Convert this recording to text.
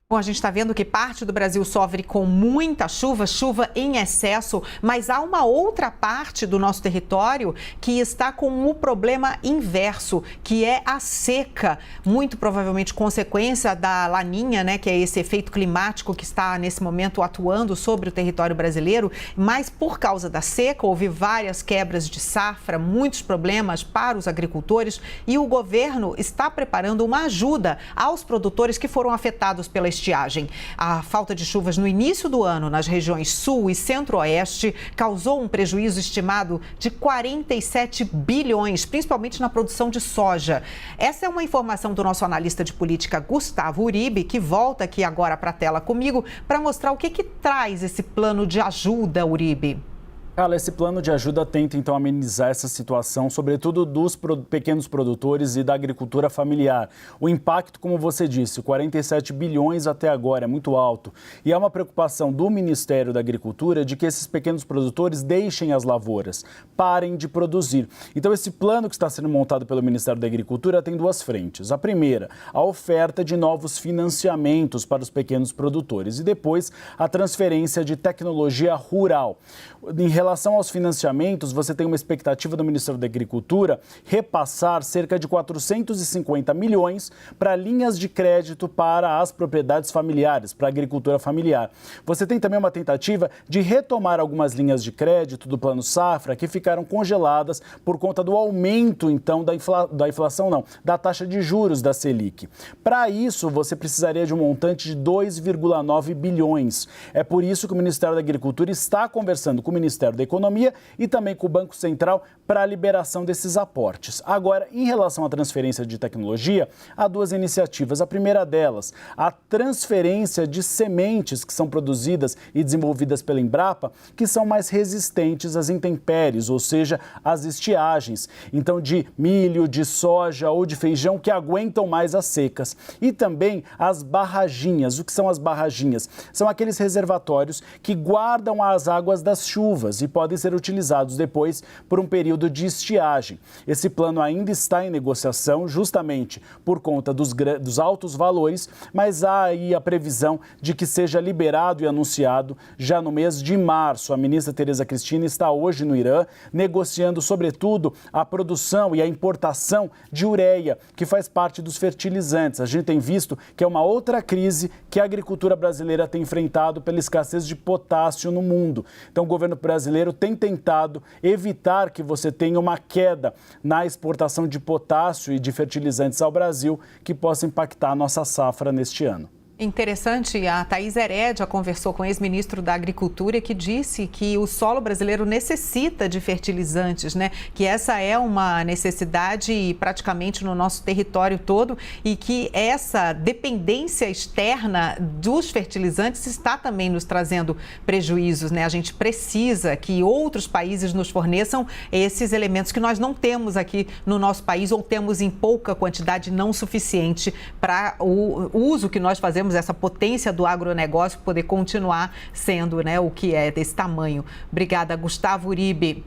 Bom, a gente está vendo que parte do Brasil sofre com muita chuva, chuva em excesso, mas há uma outra parte do nosso território que está com o problema inverso, que é a seca, muito provavelmente consequência da Laninha, né, que é esse efeito climático que está nesse momento atuando sobre o território brasileiro, mas por causa da seca houve várias quebras de safra, muitos problemas para os agricultores e o governo está preparando uma ajuda aos produtores que foram afetados pela estiagem. A falta de chuvas no início do ano nas regiões sul e centro-oeste causou um prejuízo estimado de 47 bilhões, principalmente na produção de soja. Essa é uma informação do nosso analista de política, Gustavo Uribe, que volta aqui agora para a tela comigo para mostrar o que traz esse plano de ajuda, Uribe. Carla, esse plano de ajuda tenta, então, amenizar essa situação, sobretudo dos pequenos produtores e da agricultura familiar. O impacto, como você disse, 47 bilhões até agora, é muito alto. E há uma preocupação do Ministério da Agricultura de que esses pequenos produtores deixem as lavouras, parem de produzir. Então, esse plano que está sendo montado pelo Ministério da Agricultura tem duas frentes. A primeira, a oferta de novos financiamentos para os pequenos produtores e depois a transferência de tecnologia rural. Em relação aos financiamentos, você tem uma expectativa do Ministério da Agricultura repassar cerca de 450 milhões para linhas de crédito para as propriedades familiares, para a agricultura familiar. Você tem também uma tentativa de retomar algumas linhas de crédito do Plano Safra que ficaram congeladas por conta do aumento, então, da taxa de juros da Selic. Para isso, você precisaria de um montante de 2,9 bilhões. É por isso que o Ministério da Agricultura está conversando com o Ministério da Economia e também com o Banco Central para a liberação desses aportes. Agora, em relação à transferência de tecnologia, há duas iniciativas. A primeira delas, a transferência de sementes que são produzidas e desenvolvidas pela Embrapa, que são mais resistentes às intempéries, ou seja, às estiagens. Então, de milho, de soja ou de feijão que aguentam mais as secas. E também as barraginhas. O que são as barraginhas? São aqueles reservatórios que guardam as águas das chuvas e podem ser utilizados depois por um período de estiagem. Esse plano ainda está em negociação, justamente por conta dos altos valores, mas há aí a previsão de que seja liberado e anunciado já no mês de março. A ministra Tereza Cristina está hoje no Irã, negociando, sobretudo, a produção e a importação de ureia, que faz parte dos fertilizantes. A gente tem visto que é uma outra crise que a agricultura brasileira tem enfrentado pela escassez de potássio no mundo. Então, o governo brasileiro tem tentado evitar que você tenha uma queda na exportação de potássio e de fertilizantes ao Brasil que possa impactar a nossa safra neste ano. Interessante, a Thaís Herédia conversou com o ex-ministro da Agricultura que disse que o solo brasileiro necessita de fertilizantes, né? Que essa é uma necessidade praticamente no nosso território todo e que essa dependência externa dos fertilizantes está também nos trazendo prejuízos, né? A gente precisa que outros países nos forneçam esses elementos que nós não temos aqui no nosso país ou temos em pouca quantidade, não suficiente para o uso que nós fazemos, essa potência do agronegócio poder continuar sendo, né, o que é desse tamanho. Obrigada, Gustavo Uribe.